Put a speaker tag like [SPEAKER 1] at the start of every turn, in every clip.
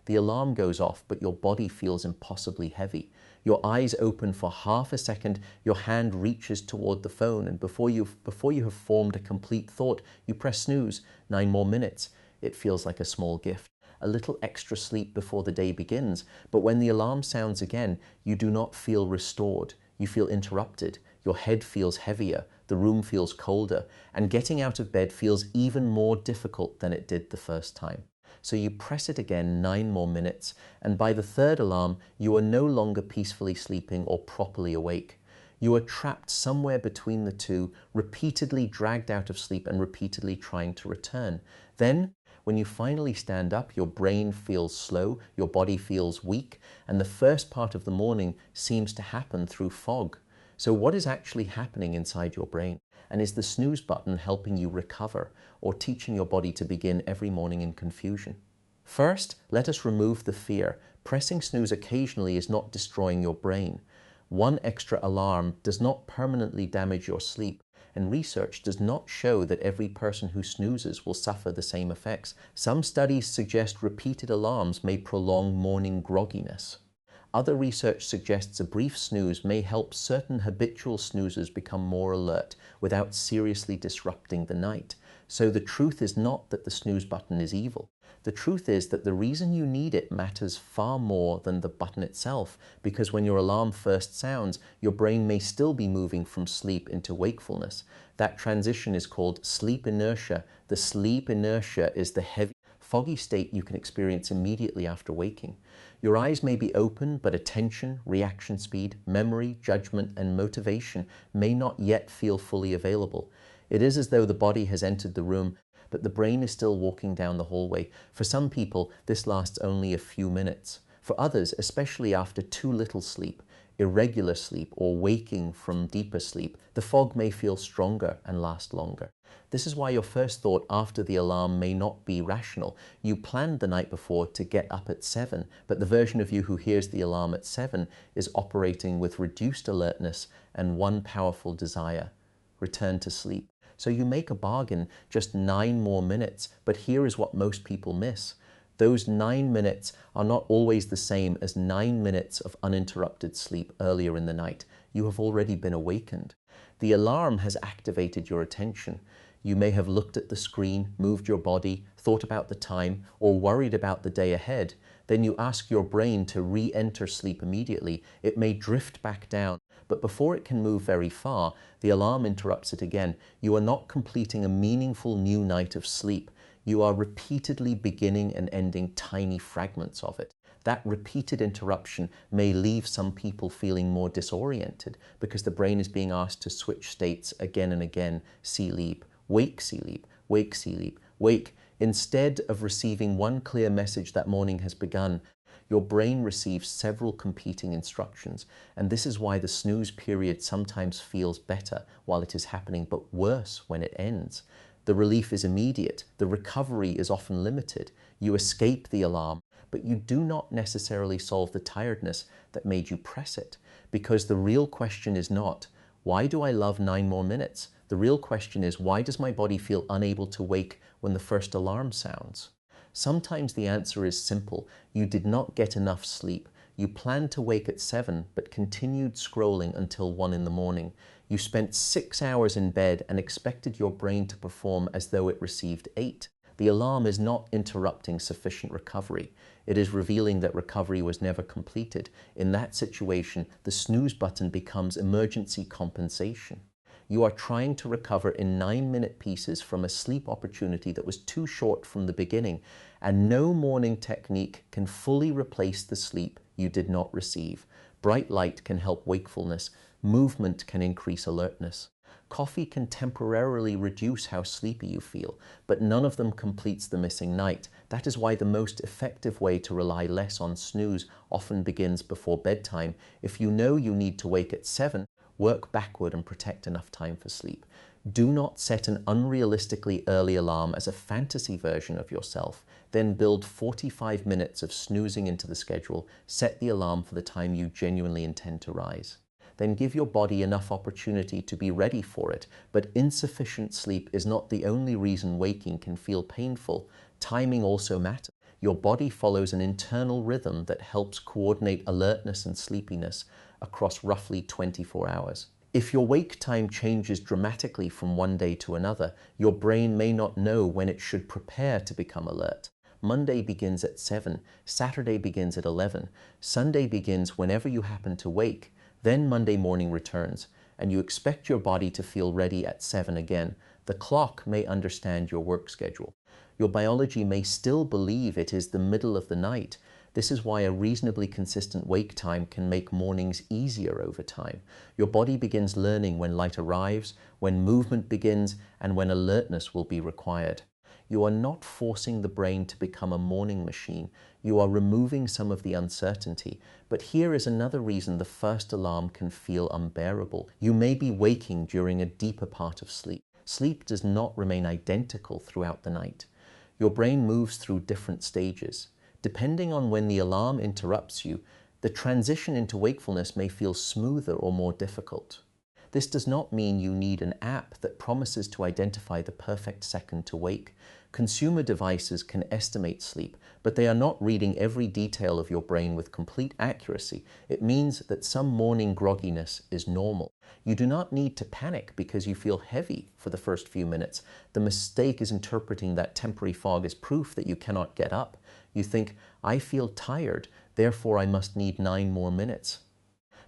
[SPEAKER 1] The alarm goes off, but your body feels impossibly heavy. Your eyes open for half a second, your hand reaches toward the phone, and before you have formed a complete thought, you press snooze. 9 more minutes. It feels like a small gift. A little extra sleep before the day begins, but when the alarm sounds again, you do not feel restored. You feel interrupted. Your head feels heavier, the room feels colder, and getting out of bed feels even more difficult than it did the first time. So you press it again 9 more minutes, and by the third alarm, you are no longer peacefully sleeping or properly awake. You are trapped somewhere between the two, repeatedly dragged out of sleep and repeatedly trying to return. Then, when you finally stand up, your brain feels slow, your body feels weak, and the first part of the morning seems to happen through fog. So what is actually happening inside your brain? And is the snooze button helping you recover or teaching your body to begin every morning in confusion? First, let us remove the fear. Pressing snooze occasionally is not destroying your brain. One extra alarm does not permanently damage your sleep, and research does not show that every person who snoozes will suffer the same effects. Some studies suggest repeated alarms may prolong morning grogginess. Other research suggests a brief snooze may help certain habitual snoozers become more alert without seriously disrupting the night. So the truth is not that the snooze button is evil. The truth is that the reason you need it matters far more than the button itself, because when your alarm first sounds, your brain may still be moving from sleep into wakefulness. That transition is called sleep inertia. The sleep inertia is the heavy, foggy state you can experience immediately after waking. Your eyes may be open, but attention, reaction speed, memory, judgment, and motivation may not yet feel fully available. It is as though the body has entered the room, but the brain is still walking down the hallway. For some people, this lasts only a few minutes. For others, especially after too little sleep, irregular sleep, or waking from deeper sleep, the fog may feel stronger and last longer. This is why your first thought after the alarm may not be rational. You planned the night before to get up at 7, but the version of you who hears the alarm at 7 is operating with reduced alertness and one powerful desire: return to sleep. So you make a bargain, just 9 more minutes, but here is what most people miss. Those 9 minutes are not always the same as 9 minutes of uninterrupted sleep earlier in the night. You have already been awakened. The alarm has activated your attention. You may have looked at the screen, moved your body, thought about the time, or worried about the day ahead. Then you ask your brain to re-enter sleep immediately. It may drift back down, but before it can move very far, the alarm interrupts it again. You are not completing a meaningful new night of sleep. You are repeatedly beginning and ending tiny fragments of it. That repeated interruption may leave some people feeling more disoriented because the brain is being asked to switch states again and again. Sleep, wake, sleep, wake, sleep, wake. Instead of receiving one clear message that morning has begun, your brain receives several competing instructions, and this is why the snooze period sometimes feels better while it is happening, but worse when it ends. The relief is immediate. The recovery is often limited. You escape the alarm, but you do not necessarily solve the tiredness that made you press it, because the real question is not, why do I love 9 more minutes? The real question is, why does my body feel unable to wake when the first alarm sounds? Sometimes the answer is simple. You did not get enough sleep. You planned to wake at 7, but continued scrolling until 1 in the morning. You spent 6 hours in bed and expected your brain to perform as though it received 8. The alarm is not interrupting sufficient recovery. It is revealing that recovery was never completed. In that situation, the snooze button becomes emergency compensation. You are trying to recover in 9-minute pieces from a sleep opportunity that was too short from the beginning, and no morning technique can fully replace the sleep you did not receive. Bright light can help wakefulness. Movement can increase alertness. Coffee can temporarily reduce how sleepy you feel, but none of them completes the missing night. That is why the most effective way to rely less on snooze often begins before bedtime. If you know you need to wake at 7, work backward and protect enough time for sleep. Do not set an unrealistically early alarm as a fantasy version of yourself. Then build 45 minutes of snoozing into the schedule. Set the alarm for the time you genuinely intend to rise. Then give your body enough opportunity to be ready for it. But insufficient sleep is not the only reason waking can feel painful. Timing also matters. Your body follows an internal rhythm that helps coordinate alertness and sleepiness across roughly 24 hours. If your wake time changes dramatically from one day to another, your brain may not know when it should prepare to become alert. Monday begins at 7, Saturday begins at 11, Sunday begins whenever you happen to wake, then Monday morning returns, and you expect your body to feel ready at 7 again. The clock may understand your work schedule. Your biology may still believe it is the middle of the night. This is why a reasonably consistent wake time can make mornings easier over time. Your body begins learning when light arrives, when movement begins, and when alertness will be required. You are not forcing the brain to become a morning machine. You are removing some of the uncertainty. But here is another reason the first alarm can feel unbearable. You may be waking during a deeper part of sleep. Sleep does not remain identical throughout the night. Your brain moves through different stages. Depending on when the alarm interrupts you, the transition into wakefulness may feel smoother or more difficult. This does not mean you need an app that promises to identify the perfect second to wake. Consumer devices can estimate sleep, but they are not reading every detail of your brain with complete accuracy. It means that some morning grogginess is normal. You do not need to panic because you feel heavy for the first few minutes. The mistake is interpreting that temporary fog as proof that you cannot get up. You think, I feel tired, therefore I must need 9 more minutes.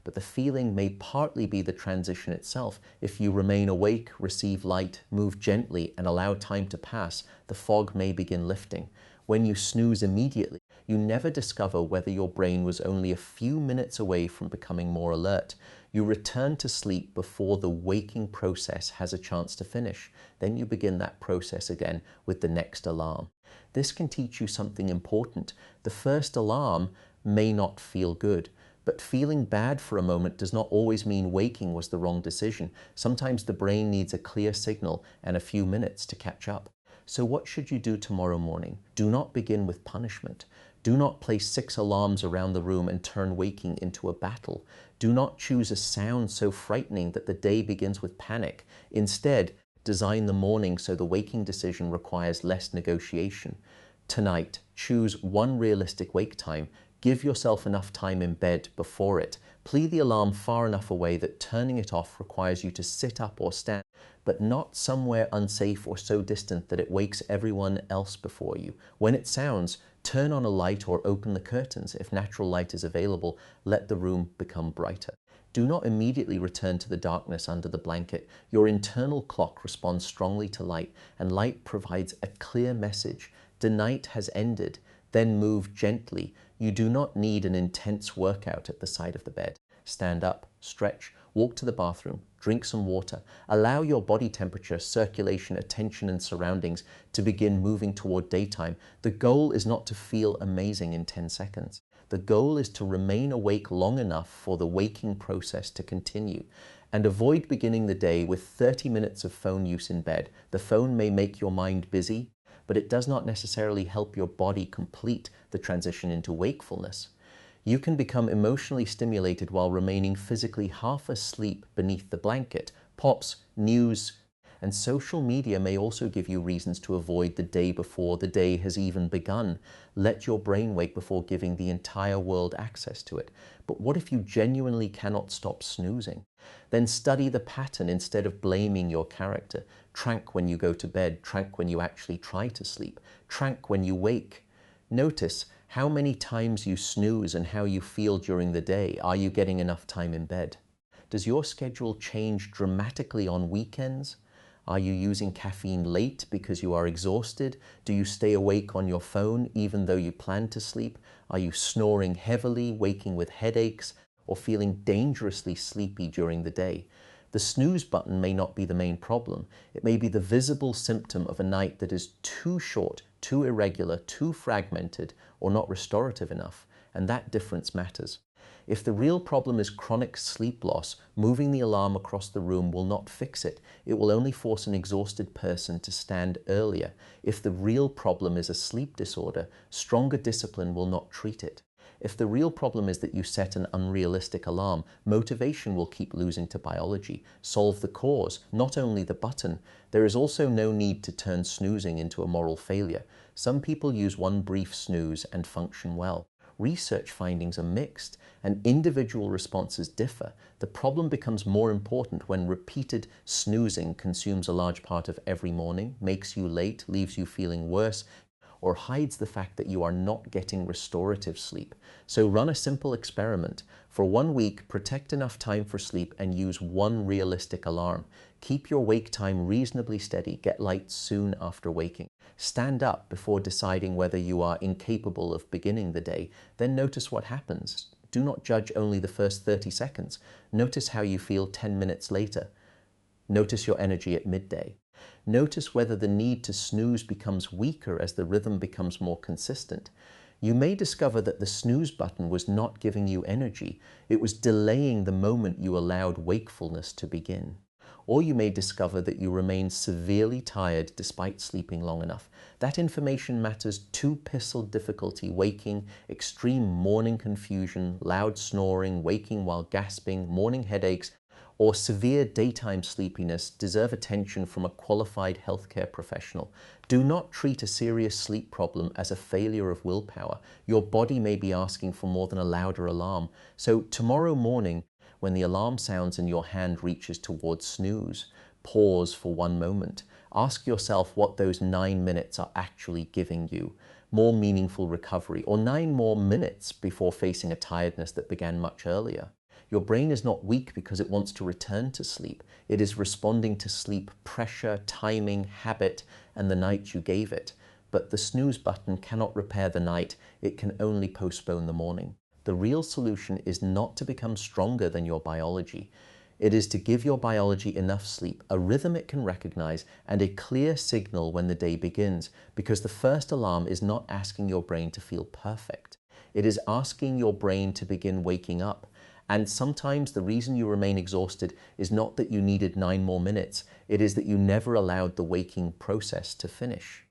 [SPEAKER 1] But the feeling may partly be the transition itself. If you remain awake, receive light, move gently, and allow time to pass, the fog may begin lifting. When you snooze immediately, you never discover whether your brain was only a few minutes away from becoming more alert. You return to sleep before the waking process has a chance to finish. Then you begin that process again with the next alarm. This can teach you something important. The first alarm may not feel good. But feeling bad for a moment does not always mean waking was the wrong decision. Sometimes the brain needs a clear signal and a few minutes to catch up. So what should you do tomorrow morning? Do not begin with punishment. Do not place 6 alarms around the room and turn waking into a battle. Do not choose a sound so frightening that the day begins with panic. Instead, design the morning so the waking decision requires less negotiation. Tonight, choose one realistic wake time. Give yourself enough time in bed before it. Please the alarm far enough away that turning it off requires you to sit up or stand, but not somewhere unsafe or so distant that it wakes everyone else before you. When it sounds, turn on a light or open the curtains. If natural light is available, let the room become brighter. Do not immediately return to the darkness under the blanket. Your internal clock responds strongly to light, and light provides a clear message. The night has ended. Then move gently. You do not need an intense workout at the side of the bed. Stand up, stretch, walk to the bathroom, drink some water. Allow your body temperature, circulation, attention, and surroundings to begin moving toward daytime. The goal is not to feel amazing in 10 seconds. The goal is to remain awake long enough for the waking process to continue. And avoid beginning the day with 30 minutes of phone use in bed. The phone may make your mind busy, but it does not necessarily help your body complete the transition into wakefulness. You can become emotionally stimulated while remaining physically half asleep beneath the blanket. Pops, news, and social media may also give you reasons to avoid the day before the day has even begun. Let your brain wake before giving the entire world access to it. But what if you genuinely cannot stop snoozing? Then study the pattern instead of blaming your character. Trank when you go to bed, trank when you actually try to sleep, trank when you wake. Notice how many times you snooze and how you feel during the day. Are you getting enough time in bed? Does your schedule change dramatically on weekends? Are you using caffeine late because you are exhausted? Do you stay awake on your phone even though you plan to sleep? Are you snoring heavily, waking with headaches, or feeling dangerously sleepy during the day? The snooze button may not be the main problem. It may be the visible symptom of a night that is too short, too irregular, too fragmented, or not restorative enough, and that difference matters. If the real problem is chronic sleep loss, moving the alarm across the room will not fix it. It will only force an exhausted person to stand earlier. If the real problem is a sleep disorder, stronger discipline will not treat it. If the real problem is that you set an unrealistic alarm, motivation will keep losing to biology. Solve the cause, not only the button. There is also no need to turn snoozing into a moral failure. Some people use one brief snooze and function well. Research findings are mixed, and individual responses differ. The problem becomes more important when repeated snoozing consumes a large part of every morning, makes you late, leaves you feeling worse, or hides the fact that you are not getting restorative sleep. So run a simple experiment. For 1 week, protect enough time for sleep and use one realistic alarm. Keep your wake time reasonably steady. Get light soon after waking. Stand up before deciding whether you are incapable of beginning the day. Then notice what happens. Do not judge only the first 30 seconds. Notice how you feel 10 minutes later. Notice your energy at midday. Notice whether the need to snooze becomes weaker as the rhythm becomes more consistent. You may discover that the snooze button was not giving you energy. It was delaying the moment you allowed wakefulness to begin. Or you may discover that you remain severely tired despite sleeping long enough. That information matters. Two-pixel difficulty waking, extreme morning confusion, loud snoring, waking while gasping, morning headaches, or severe daytime sleepiness deserve attention from a qualified healthcare professional. Do not treat a serious sleep problem as a failure of willpower. Your body may be asking for more than a louder alarm. So tomorrow morning, when the alarm sounds and your hand reaches towards snooze, pause for 1 moment. Ask yourself what those 9 minutes are actually giving you. More meaningful recovery, or 9 more minutes before facing a tiredness that began much earlier. Your brain is not weak because it wants to return to sleep. It is responding to sleep pressure, timing, habit, and the night you gave it. But the snooze button cannot repair the night. It can only postpone the morning. The real solution is not to become stronger than your biology. It is to give your biology enough sleep, a rhythm it can recognize, and a clear signal when the day begins, because the first alarm is not asking your brain to feel perfect. It is asking your brain to begin waking up. And sometimes the reason you remain exhausted is not that you needed 9 more minutes. It is that you never allowed the waking process to finish.